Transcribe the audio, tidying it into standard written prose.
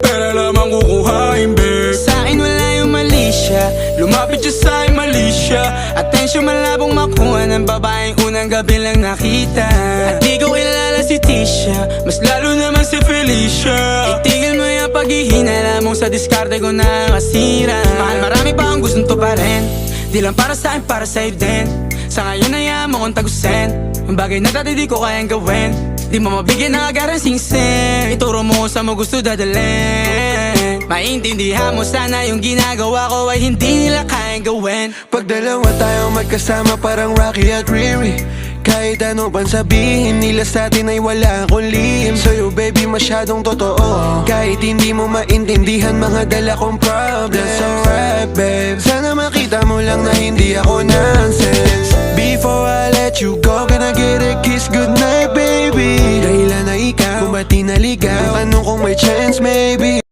Pera lamang kukuhain, babe. Sa'kin wala yung mali siya, lumapit siya sa'kin mali siya. Atensyon malabong makuha ng babaeng unang gabi lang nakita. At di ko kilala si Tisha, mas lalo naman si Felicia. Itigil mo yung paghihinala mong sa diskarte ko na masira. Mahal, marami pa ang gustong to pa rin, di lang para sa'kin, para sa'yo din. Sa ngayon ayaw mo kong tagusin ang bagay na dati di ko kayang gawin. Di mo mabigyan ng agarang singsing, ituro mo sa mo gusto dadalhin. Maintindihan mo sana yung ginagawa ko ay hindi nila kayang gawin. Pag dalawa tayong magkasama parang Rocky at Riri, kahit ano pang sabihin nila sa atin ay wala akong lihim. Sa'yo baby masyadong totoo, kahit hindi mo maintindihan mga dala kong problems. That's alright babe, sana makita mo lang na hindi ako nonsense. Before I let you go, can I get a kiss goodnight baby? Dahilan na ikaw, kung ba't di naligaw, tanong kung may chance maybe.